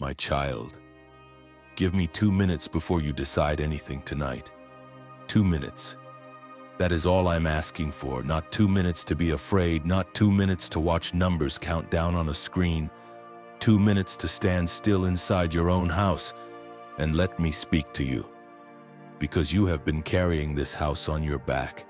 My child, give me 2 minutes before you decide anything tonight. 2 minutes. That is all I'm asking for. Not 2 minutes to be afraid, not 2 minutes to watch numbers count down on a screen. 2 minutes to stand still inside your own house and let me speak to you. Because you have been carrying this house on your back,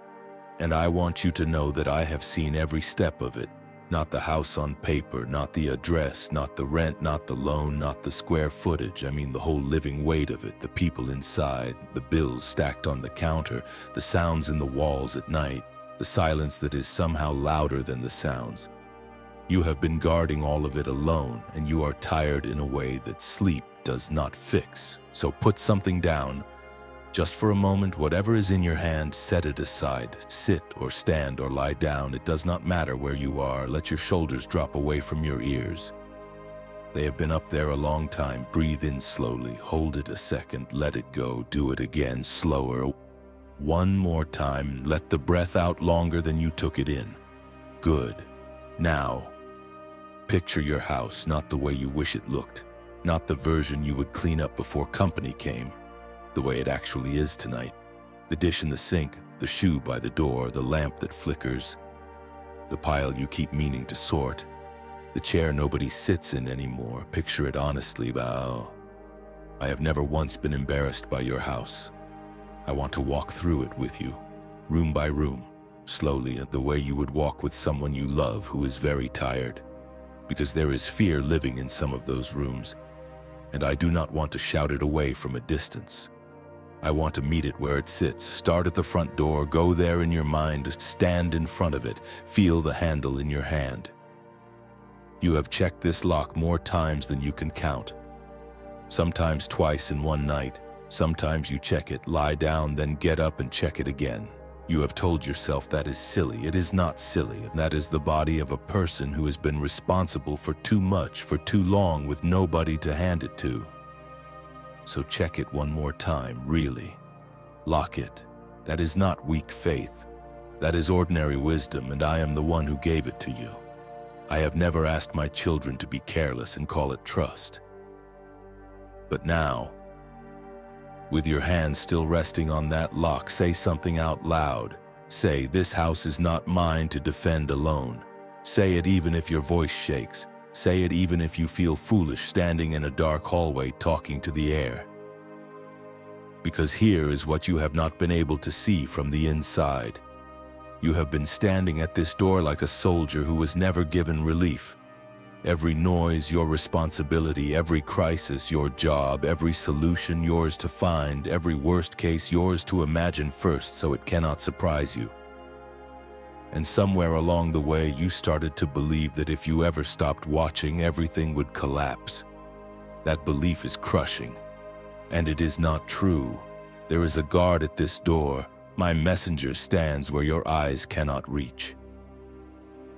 and I want you to know that I have seen every step of it. Not the house on paper, not the address, not the rent, not the loan, not the square footage. I mean the whole living weight of it, the people inside, the bills stacked on the counter, the sounds in the walls at night, the silence that is somehow louder than the sounds. You have been guarding all of it alone, and you are tired in a way that sleep does not fix. So put something down. Just for a moment, whatever is in your hand, set it aside. Sit or stand or lie down. It does not matter where you are. Let your shoulders drop away from your ears. They have been up there a long time. Breathe in slowly. Hold it a second. Let it go. Do it again, slower. One more time. Let the breath out longer than you took it in. Good. Now, picture your house, not the way you wish it looked. Not the version you would clean up before company came. The way it actually is tonight. The dish in the sink, the shoe by the door, the lamp that flickers, the pile you keep meaning to sort, the chair nobody sits in anymore. Picture it honestly. Wow. I have never once been embarrassed by your house. I want to walk through it with you, room by room, slowly, the way you would walk with someone you love who is very tired, because there is fear living in some of those rooms, and I do not want to shout it away from a distance. I want to meet it where it sits. Start at the front door, go there in your mind, stand in front of it, feel the handle in your hand. You have checked this lock more times than you can count. Sometimes twice in one night. Sometimes you check it, lie down, then get up and check it again. You have told yourself that is silly. It is not silly. That is the body of a person who has been responsible for too much, for too long, with nobody to hand it to. So check it one more time, really. Lock it. That is not weak faith. That is ordinary wisdom, and I am the one who gave it to you. I have never asked my children to be careless and call it trust. But now, with your hand still resting on that lock, say something out loud. Say, "This house is not mine to defend alone." Say it even if your voice shakes. Say it even if you feel foolish standing in a dark hallway talking to the air. Because here is what you have not been able to see from the inside. You have been standing at this door like a soldier who was never given relief. Every noise, your responsibility. Every crisis, your job. Every solution, yours to find. Every worst case, yours to imagine first so it cannot surprise you. And somewhere along the way, you started to believe that if you ever stopped watching, everything would collapse. That belief is crushing. And it is not true. There is a guard at this door. My messenger stands where your eyes cannot reach.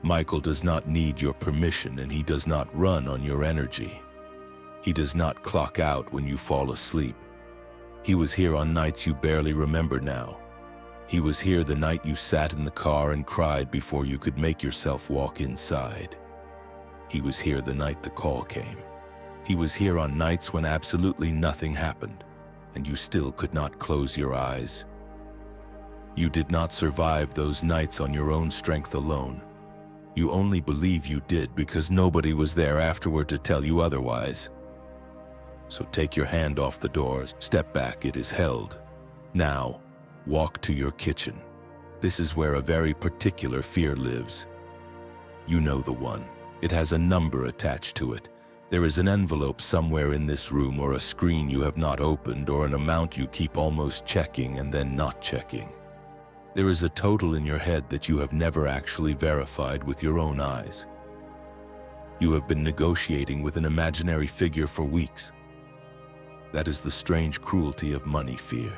Michael does not need your permission, and he does not run on your energy. He does not clock out when you fall asleep. He was here on nights you barely remember now. He was here the night you sat in the car and cried before you could make yourself walk inside. He was here the night the call came. He was here on nights when absolutely nothing happened, and you still could not close your eyes. You did not survive those nights on your own strength alone. You only believe you did because nobody was there afterward to tell you otherwise. So take your hand off the door, step back, it is held. Now, walk to your kitchen. This is where a very particular fear lives. You know the one. It has a number attached to it. There is an envelope somewhere in this room, or a screen you have not opened, or an amount you keep almost checking and then not checking. There is a total in your head that you have never actually verified with your own eyes. You have been negotiating with an imaginary figure for weeks. That is the strange cruelty of money fear.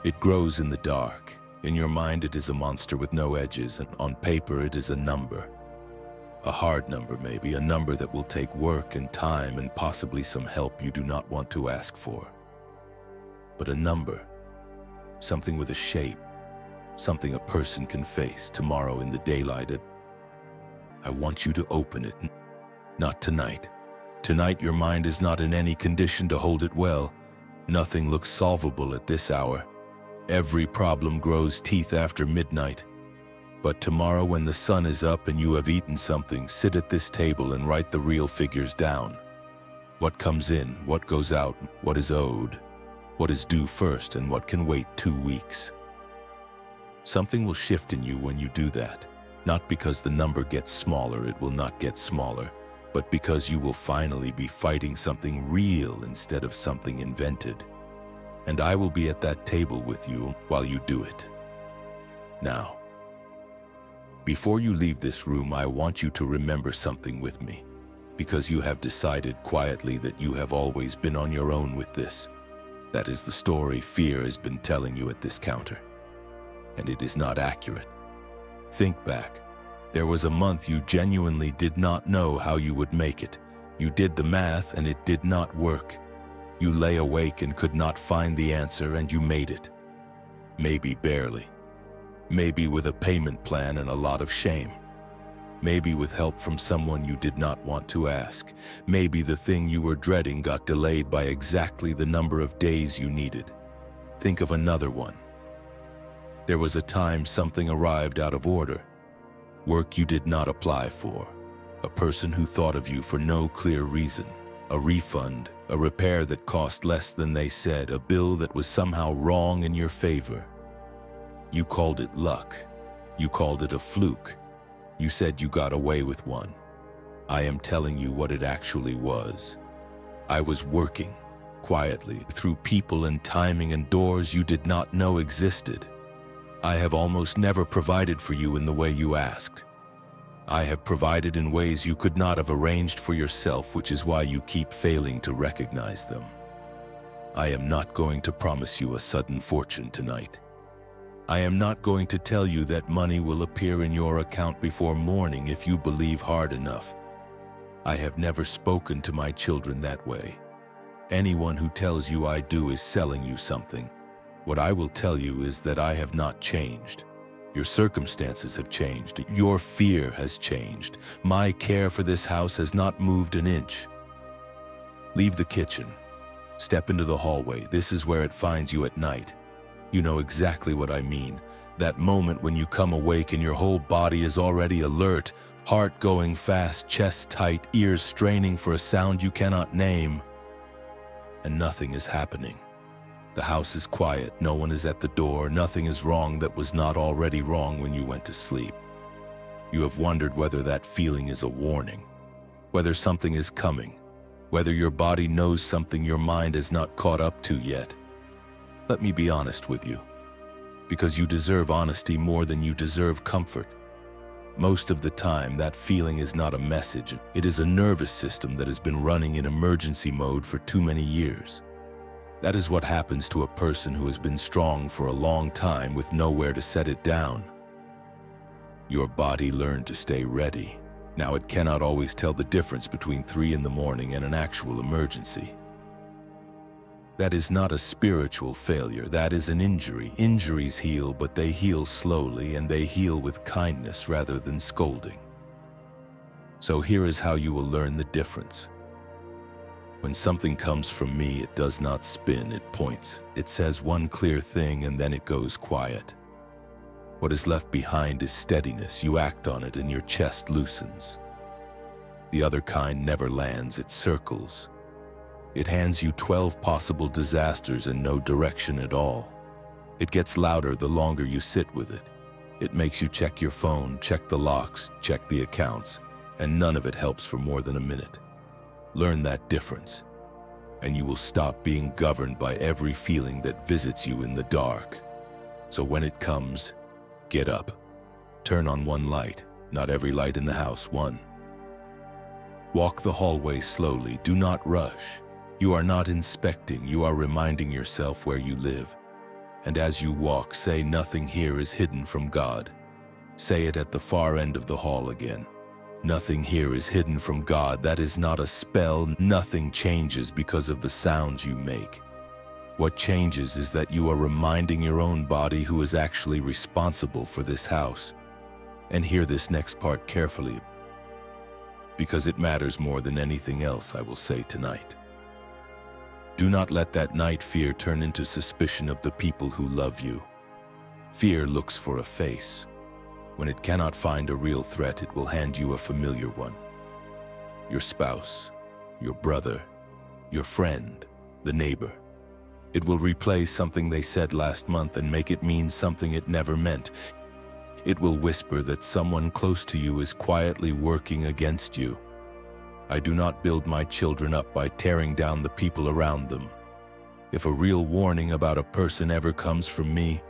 It grows in the dark. In your mind it is a monster with no edges, and on paper it is a number. A hard number maybe, a number that will take work and time and possibly some help you do not want to ask for. But a number, something with a shape, something a person can face tomorrow in the daylight. I want you to open it, not tonight, Tonight your mind is not in any condition to hold it well. Nothing looks solvable at this hour. Every problem grows teeth after midnight. But tomorrow when the sun is up and you have eaten something, sit at this table and write the real figures down. What comes in, what goes out, what is owed, what is due first, and what can wait 2 weeks. Something will shift in you when you do that. Not because the number gets smaller, it will not get smaller, but because you will finally be fighting something real instead of something invented. And I will be at that table with you while you do it. Now, before you leave this room, I want you to remember something with me, because you have decided quietly that you have always been on your own with this. That is the story fear has been telling you at this counter. And it is not accurate. Think back. There was a month you genuinely did not know how you would make it. You did the math and it did not work. You lay awake and could not find the answer, and you made it. Maybe barely. Maybe with a payment plan and a lot of shame. Maybe with help from someone you did not want to ask. Maybe the thing you were dreading got delayed by exactly the number of days you needed. Think of another one. There was a time something arrived out of order. Work you did not apply for. A person who thought of you for no clear reason. A refund, a repair that cost less than they said, a bill that was somehow wrong in your favor. You called it luck. You called it a fluke. You said you got away with one. I am telling you what it actually was. I was working, quietly, through people and timing and doors you did not know existed. I have almost never provided for you in the way you asked. I have provided in ways you could not have arranged for yourself, which is why you keep failing to recognize them. I am not going to promise you a sudden fortune tonight. I am not going to tell you that money will appear in your account before morning if you believe hard enough. I have never spoken to my children that way. Anyone who tells you I do is selling you something. What I will tell you is that I have not changed. Your circumstances have changed. Your fear has changed. My care for this house has not moved an inch. Leave the kitchen. Step into the hallway. This is where it finds you at night. You know exactly what I mean. That moment when you come awake and your whole body is already alert, heart going fast, chest tight, ears straining for a sound you cannot name. And nothing is happening. The house is quiet, no one is at the door, nothing is wrong that was not already wrong when you went to sleep. You have wondered whether that feeling is a warning, whether something is coming, whether your body knows something your mind has not caught up to yet. Let me be honest with you, because you deserve honesty more than you deserve comfort. Most of the time, that feeling is not a message. It is a nervous system that has been running in emergency mode for too many years. That is what happens to a person who has been strong for a long time with nowhere to set it down. Your body learned to stay ready. Now it cannot always tell the difference between 3 in the morning and an actual emergency. That is not a spiritual failure, that is an injury. Injuries heal, but they heal slowly, and they heal with kindness rather than scolding. So here is how you will learn the difference. When something comes from me, it does not spin, it points. It says one clear thing and then it goes quiet. What is left behind is steadiness. You act on it and your chest loosens. The other kind never lands, it circles. It hands you 12 possible disasters and no direction at all. It gets louder the longer you sit with it. It makes you check your phone, check the locks, check the accounts, and none of it helps for more than a minute. Learn that difference, and you will stop being governed by every feeling that visits you in the dark. So when it comes, get up. Turn on one light, not every light in the house, one. Walk the hallway slowly, do not rush. You are not inspecting, you are reminding yourself where you live. And as you walk, say, nothing here is hidden from God. Say it at the far end of the hall again. Nothing here is hidden from God. That is not a spell. Nothing changes because of the sounds you make. What changes is that you are reminding your own body who is actually responsible for this house. And hear this next part carefully. because it matters more than anything else I will say tonight. Do not let that night fear turn into suspicion of the people who love you. Fear looks for a face. When it cannot find a real threat, it will hand you a familiar one. Your spouse, your brother, your friend, the neighbor. It will replay something they said last month and make it mean something it never meant. It will whisper that someone close to you is quietly working against you. I do not build my children up by tearing down the people around them. If a real warning about a person ever comes from me,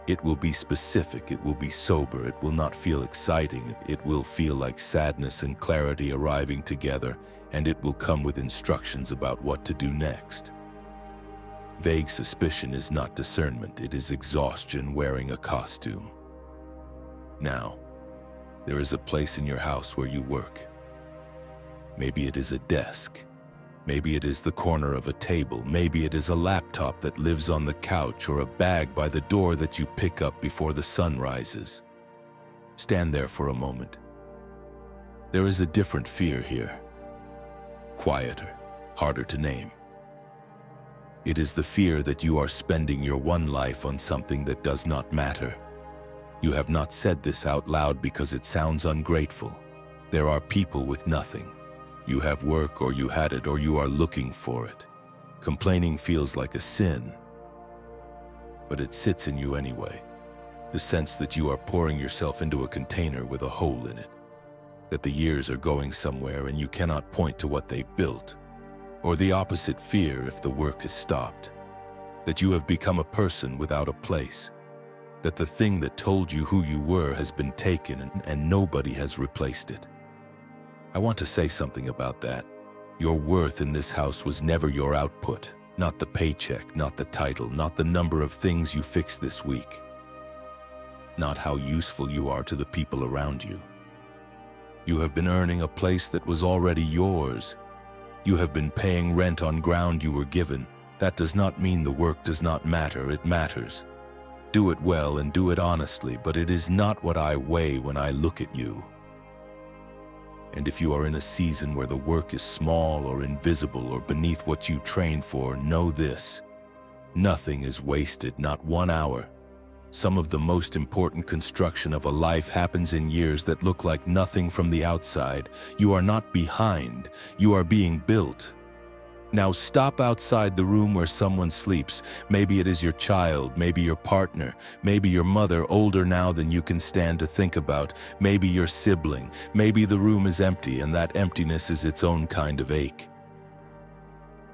it will be specific, it will be sober, it will not feel exciting, it will feel like sadness and clarity arriving together, and it will come with instructions about what to do next. Vague suspicion is not discernment, it is exhaustion wearing a costume. Now, there is a place in your house where you work. Maybe it is a desk. Maybe it is the corner of a table. Maybe it is a laptop that lives on the couch or a bag by the door that you pick up before the sun rises. Stand there for a moment. There is a different fear here. Quieter, harder to name. It is the fear that you are spending your one life on something that does not matter. You have not said this out loud because it sounds ungrateful. There are people with nothing. You have work, or you had it, or you are looking for it. Complaining feels like a sin, but it sits in you anyway. The sense that you are pouring yourself into a container with a hole in it, that the years are going somewhere and you cannot point to what they built. Or the opposite fear if the work is stopped, that you have become a person without a place, that the thing that told you who you were has been taken and nobody has replaced it. I want to say something about that. Your worth in this house was never your output, not the paycheck, not the title, not the number of things you fixed this week, not how useful you are to the people around you. You have been earning a place that was already yours. You have been paying rent on ground you were given. That does not mean the work does not matter, it matters. Do it well and do it honestly, but it is not what I weigh when I look at you. And if you are in a season where the work is small or invisible or beneath what you trained for, know this: nothing is wasted, not 1 hour. Some of the most important construction of a life happens in years that look like nothing from the outside. You are not behind, you are being built. Now stop outside the room where someone sleeps. Maybe it is your child, maybe your partner, maybe your mother, older now than you can stand to think about, maybe your sibling. Maybe the room is empty and that emptiness is its own kind of ache.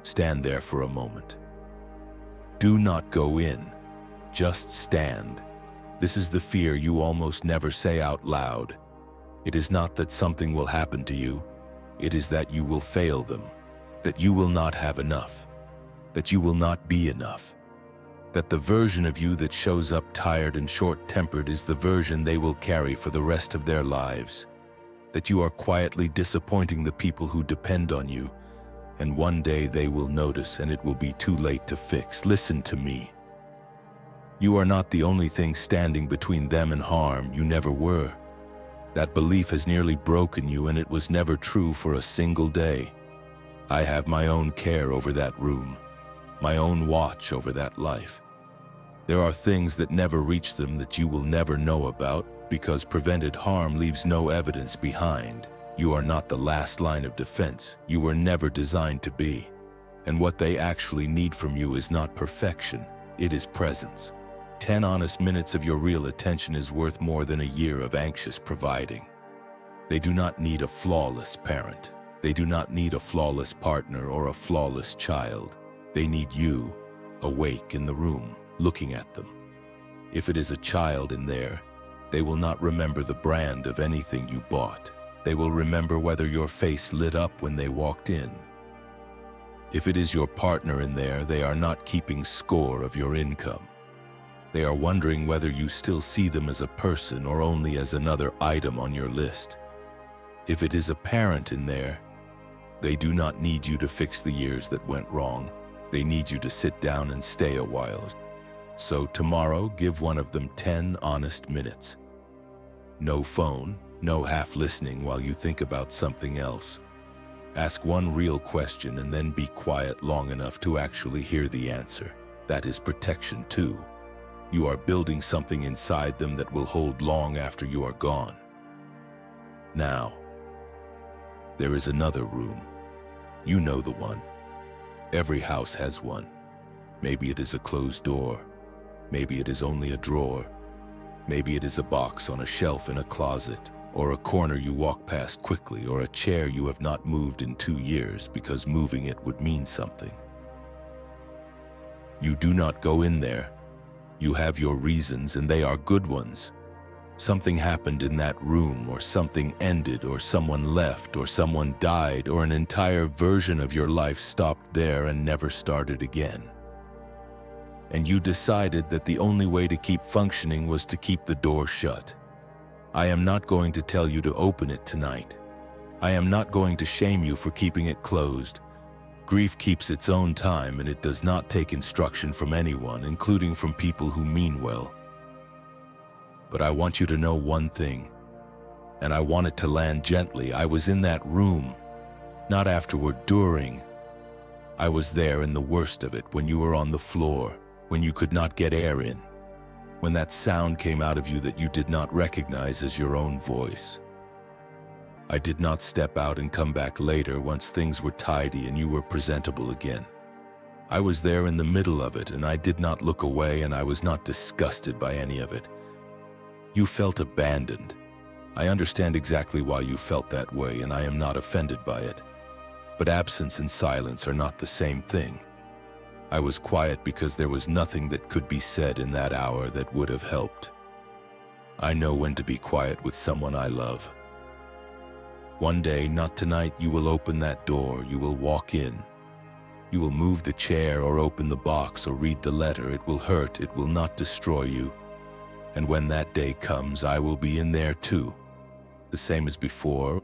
Stand there for a moment. Do not go in. Just stand. This is the fear you almost never say out loud. It is not that something will happen to you. It is that you will fail them. That you will not have enough, that you will not be enough, that the version of you that shows up tired and short-tempered is the version they will carry for the rest of their lives, that you are quietly disappointing the people who depend on you, and one day they will notice and it will be too late to fix. Listen to me. You are not the only thing standing between them and harm. You never were. That belief has nearly broken you, and it was never true for a single day. I have my own care over that room, my own watch over that life. There are things that never reach them that you will never know about, because prevented harm leaves no evidence behind. You are not the last line of defense. You were never designed to be. And what they actually need from you is not perfection, it is presence. 10 honest minutes of your real attention is worth more than a year of anxious providing. They do not need a flawless parent. They do not need a flawless partner or a flawless child. They need you, awake in the room, looking at them. If it is a child in there, they will not remember the brand of anything you bought. They will remember whether your face lit up when they walked in. If it is your partner in there, they are not keeping score of your income. They are wondering whether you still see them as a person or only as another item on your list. If it is a parent in there, they do not need you to fix the years that went wrong. They need you to sit down and stay a while. So tomorrow, give one of them 10 honest minutes. No phone, No half listening while you think about something else. Ask one real question and then be quiet long enough to actually hear the answer. That is protection too. You are building something inside them that will hold long after you are gone. Now, there is another room. You know the one. Every house has one. Maybe it is a closed door. Maybe it is only a drawer. Maybe it is a box on a shelf in a closet, or a corner you walk past quickly, or a chair you have not moved in 2 years because moving it would mean something. You do not go in there. You have your reasons, and they are good ones. Something happened in that room, or something ended, or someone left, or someone died, or an entire version of your life stopped there and never started again. And you decided that the only way to keep functioning was to keep the door shut. I am not going to tell you to open it tonight. I am not going to shame you for keeping it closed. Grief keeps its own time, and it does not take instruction from anyone, including from people who mean well. But I want you to know one thing, and I want it to land gently. I was in that room, not afterward, during. I was there in the worst of it, when you were on the floor, when you could not get air in, when that sound came out of you that you did not recognize as your own voice. I did not step out and come back later once things were tidy and you were presentable again. I was there in the middle of it, and I did not look away, and I was not disgusted by any of it. You felt abandoned. I understand exactly why you felt that way, and I am not offended by it. But absence and silence are not the same thing. I was quiet because there was nothing that could be said in that hour that would have helped. I know when to be quiet with someone I love. One day, not tonight, you will open that door, you will walk in. You will move the chair or open the box or read the letter. It will hurt, it will not destroy you. And when that day comes, I will be in there too, the same as before.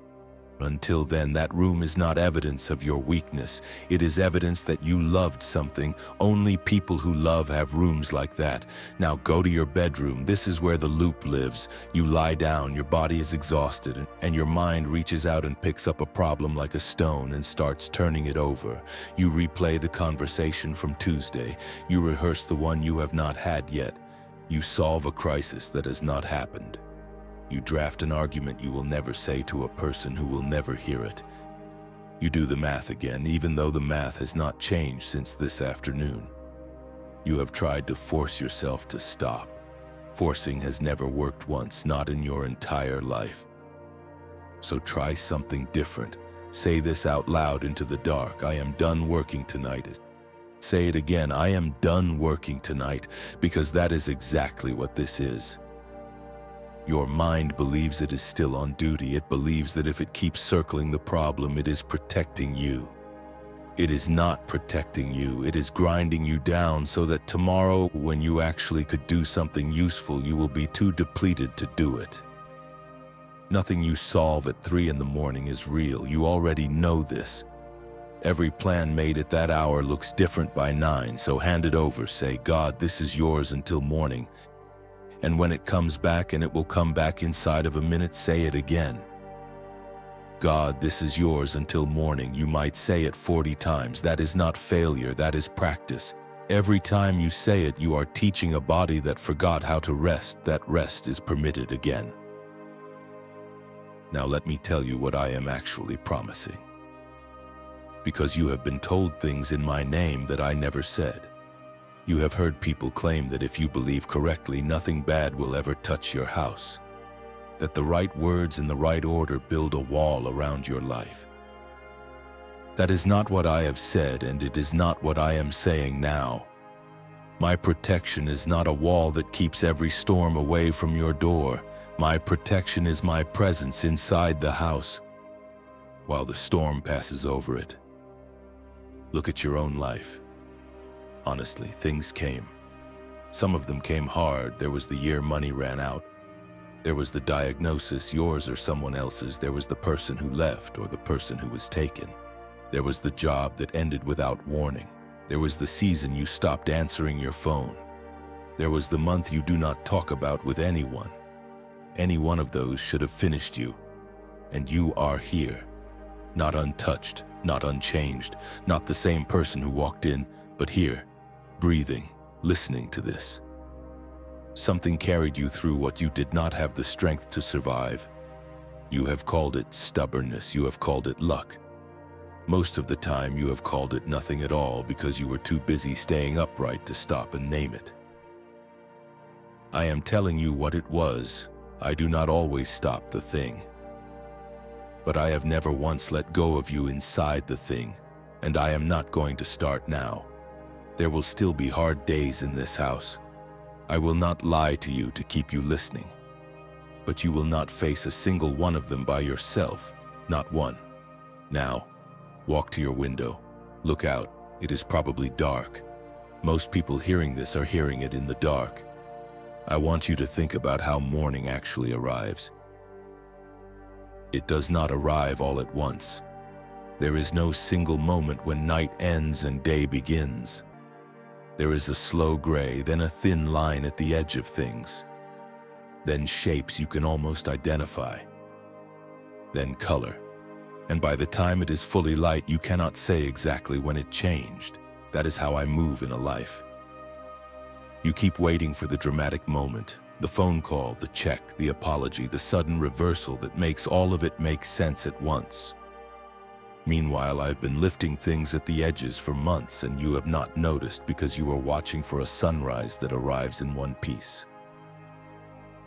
Until then, that room is not evidence of your weakness. It is evidence that you loved something. Only people who love have rooms like that. Now go to your bedroom. This is where the loop lives. You lie down, your body is exhausted, and your mind reaches out and picks up a problem like a stone and starts turning it over. You replay the conversation from Tuesday. You rehearse the one you have not had yet. You solve a crisis that has not happened. You draft an argument you will never say to a person who will never hear it. You do the math again, even though the math has not changed since this afternoon. You have tried to force yourself to stop. Forcing has never worked once, not in your entire life. So try something different. Say this out loud into the dark. I am done working tonight. Say it again. I am done working tonight, because that is exactly what this is. Your mind believes it is still on duty. It believes that if it keeps circling the problem, it is protecting you. It is not protecting you. It is grinding you down so that tomorrow, when you actually could do something useful, you will be too depleted to do it. Nothing you solve at 3 in the morning is real. You already know this. Every plan made at that hour looks different by 9, so hand it over. Say, God, this is yours until morning. And when it comes back, and it will come back inside of a minute, say it again. God, this is yours until morning. You might say it 40 times. That is not failure, that is practice. Every time you say it, you are teaching a body that forgot how to rest that rest is permitted again. Now let me tell you what I am actually promising. Because you have been told things in my name that I never said. You have heard people claim that if you believe correctly, nothing bad will ever touch your house. That the right words in the right order build a wall around your life. That is not what I have said, and it is not what I am saying now. My protection is not a wall that keeps every storm away from your door. My protection is my presence inside the house, while the storm passes over it. Look at your own life. Honestly, things came. Some of them came hard. There was the year money ran out. There was the diagnosis, yours or someone else's. There was the person who left or the person who was taken. There was the job that ended without warning. There was the season you stopped answering your phone. There was the month you do not talk about with anyone. Any one of those should have finished you. And you are here. Not untouched, not unchanged, not the same person who walked in, but here, breathing, listening to this. Something carried you through what you did not have the strength to survive. You have called it stubbornness, you have called it luck. Most of the time you have called it nothing at all because you were too busy staying upright to stop and name it. I am telling you what it was. I do not always stop the thing. But I have never once let go of you inside the thing, and I am not going to start now. There will still be hard days in this house. I will not lie to you to keep you listening. But you will not face a single one of them by yourself, not one. Now, walk to your window. Look out. It is probably dark. Most people hearing this are hearing it in the dark. I want you to think about how morning actually arrives. It does not arrive all at once. There is no single moment when night ends and day begins. There is a slow gray, then a thin line at the edge of things. Then shapes you can almost identify. Then color. And by the time it is fully light, you cannot say exactly when it changed. That is how I move in a life. You keep waiting for the dramatic moment. The phone call, the check, the apology, the sudden reversal that makes all of it make sense at once. Meanwhile, I've been lifting things at the edges for months and you have not noticed because you are watching for a sunrise that arrives in one piece.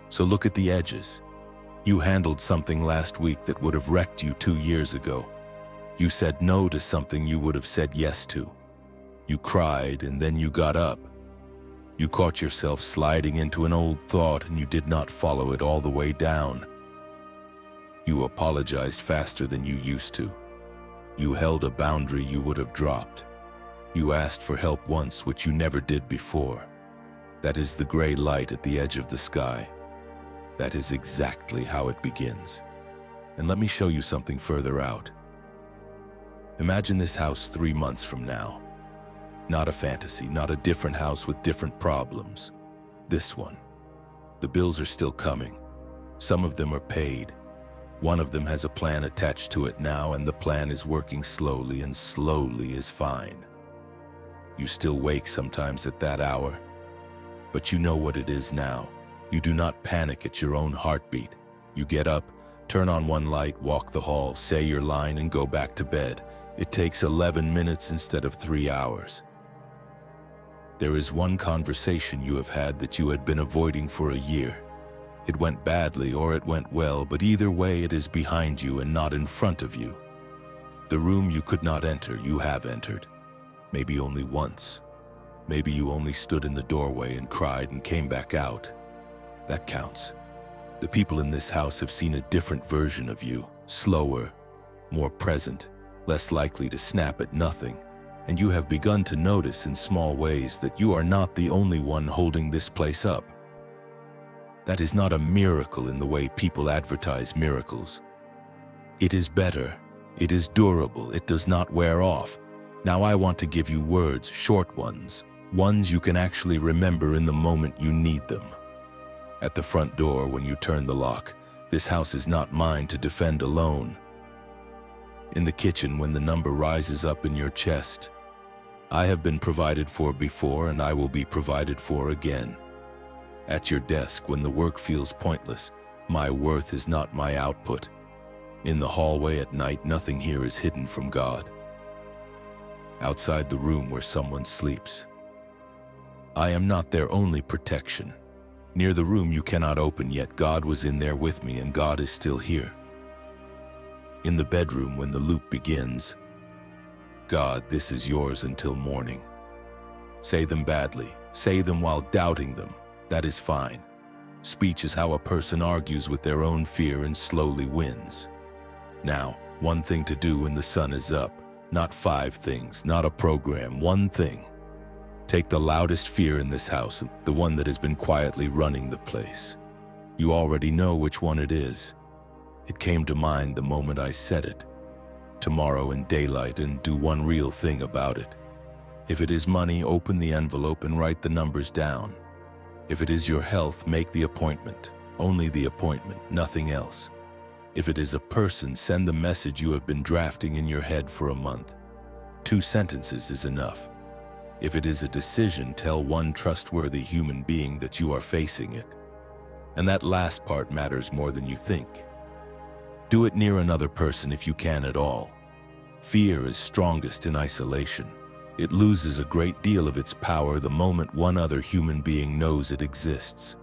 So look at the edges. You handled something last week that would have wrecked you 2 years ago. You said no to something you would have said yes to. You cried and then you got up. You caught yourself sliding into an old thought and you did not follow it all the way down. You apologized faster than you used to. You held a boundary you would have dropped. You asked for help once, which you never did before. That is the gray light at the edge of the sky. That is exactly how it begins. And let me show you something further out. Imagine this house 3 months from now. Not a fantasy, not a different house with different problems. This one. The bills are still coming. Some of them are paid. One of them has a plan attached to it now, and the plan is working slowly, and slowly is fine. You still wake sometimes at that hour, but you know what it is now. You do not panic at your own heartbeat. You get up, turn on one light, walk the hall, say your line, and go back to bed. It takes 11 minutes instead of 3 hours. There is one conversation you have had that you had been avoiding for a year. It went badly or it went well, but either way it is behind you and not in front of you. The room you could not enter, you have entered. Maybe only once. Maybe you only stood in the doorway and cried and came back out. That counts. The people in this house have seen a different version of you, slower, more present, less likely to snap at nothing. And you have begun to notice in small ways that you are not the only one holding this place up. That is not a miracle in the way people advertise miracles. It is better. It is durable. It does not wear off. Now I want to give you words, short ones you can actually remember in the moment you need them. At the front door when you turn the lock, this house is not mine to defend alone. In the kitchen when the number rises up in your chest, I have been provided for before and I will be provided for again. At your desk when the work feels pointless, my worth is not my output. In the hallway at night, nothing here is hidden from God. Outside the room where someone sleeps, I am not their only protection. Near the room you cannot open, yet God was in there with me and God is still here. In the bedroom when the loop begins, God, this is yours until morning. Say them badly, say them while doubting them. That is fine. Speech is how a person argues with their own fear and slowly wins. Now, one thing to do when the sun is up. Not 5 things, not a program, one thing. Take the loudest fear in this house, the one that has been quietly running the place. You already know which one it is. It came to mind the moment I said it. Tomorrow in daylight, and do one real thing about it. If it is money, open the envelope and write the numbers down. If it is your health, make the appointment. Only the appointment, nothing else. If it is a person, send the message you have been drafting in your head for a month. 2 sentences is enough. If it is a decision, tell one trustworthy human being that you are facing it. And that last part matters more than you think. Do it near another person if you can at all. Fear is strongest in isolation. It loses a great deal of its power the moment one other human being knows it exists.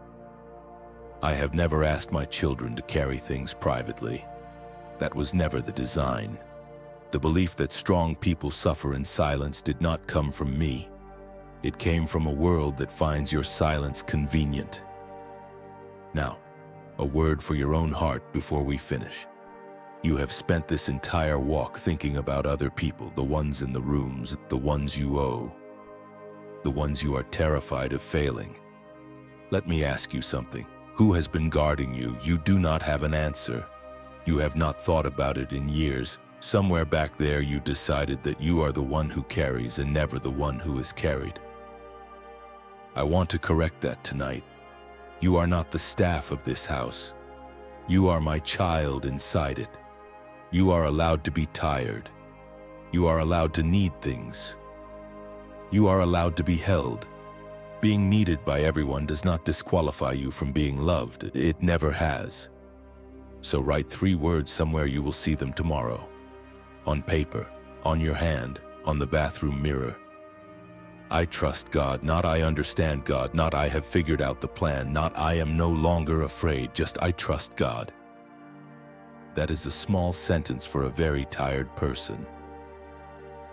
I have never asked my children to carry things privately. That was never the design. The belief that strong people suffer in silence did not come from me. It came from a world that finds your silence convenient. Now, a word for your own heart before we finish. You have spent this entire walk thinking about other people, the ones in the rooms, the ones you owe, the ones you are terrified of failing. Let me ask you something. Who has been guarding you? You do not have an answer. You have not thought about it in years. Somewhere back there you decided that you are the one who carries and never the one who is carried. I want to correct that tonight. You are not the staff of this house. You are my child inside it. You are allowed to be tired. You are allowed to need things. You are allowed to be held. Being needed by everyone does not disqualify you from being loved. It never has. So write 3 words somewhere you will see them tomorrow. On paper, on your hand, on the bathroom mirror. I trust God, not I understand God, not I have figured out the plan, not I am no longer afraid, just I trust God. That is a small sentence for a very tired person.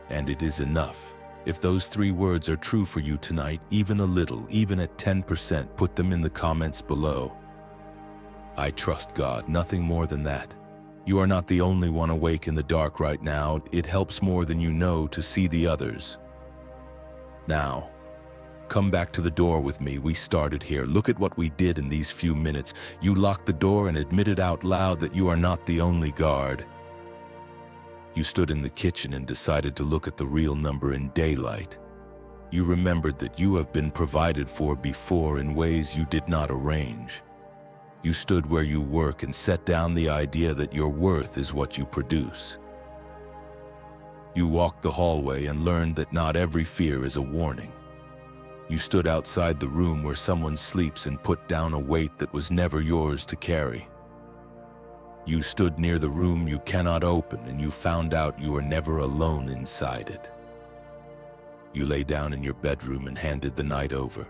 And it is enough. If those 3 words are true for you tonight, even a little, even at 10%, put them in the comments below. I trust God, nothing more than that. You are not the only one awake in the dark right now. It helps more than you know to see the others. Now, come back to the door with me. We started here. Look at what we did in these few minutes. You locked the door and admitted out loud that you are not the only guard. You stood in the kitchen and decided to look at the real number in daylight. You remembered that you have been provided for before in ways you did not arrange. You stood where you work and set down the idea that your worth is what you produce. You walked the hallway and learned that not every fear is a warning. You stood outside the room where someone sleeps and put down a weight that was never yours to carry. You stood near the room you cannot open and you found out you are never alone inside it. You lay down in your bedroom and handed the night over.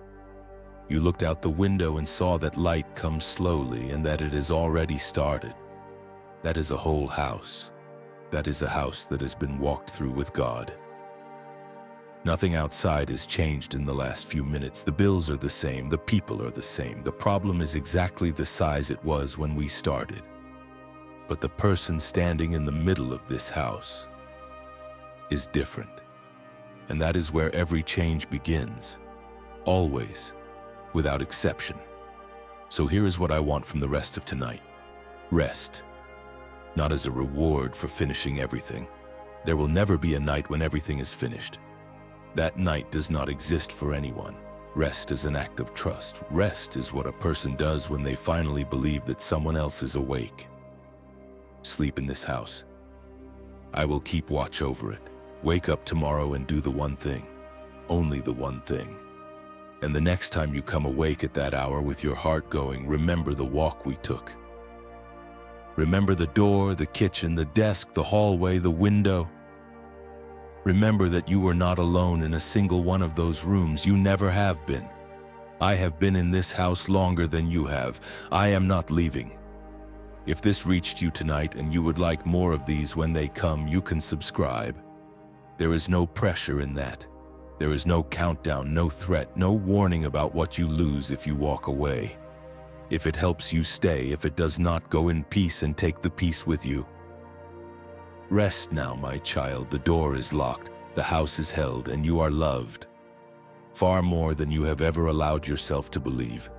You looked out the window and saw that light comes slowly and that it has already started. That is a whole house. That is a house that has been walked through with God. Nothing outside has changed in the last few minutes. The bills are the same, the people are the same. The problem is exactly the size it was when we started. But the person standing in the middle of this house is different. And that is where every change begins. Always, without exception. So here is what I want from the rest of tonight. Rest. Not as a reward for finishing everything. There will never be a night when everything is finished. That night does not exist for anyone. Rest is an act of trust. Rest is what a person does when they finally believe that someone else is awake. Sleep in this house. I will keep watch over it. Wake up tomorrow and do the one thing. Only the one thing. And the next time you come awake at that hour with your heart going, remember the walk we took. Remember the door, the kitchen, the desk, the hallway, the window. Remember that you were not alone in a single one of those rooms. You never have been. I have been in this house longer than you have. I am not leaving. If this reached you tonight and you would like more of these when they come, you can subscribe. There is no pressure in that. There is no countdown, no threat, no warning about what you lose if you walk away. If it helps you stay, if it does not, go in peace and take the peace with you. Rest now, my child. The door is locked, the house is held, and you are loved. Far more than you have ever allowed yourself to believe.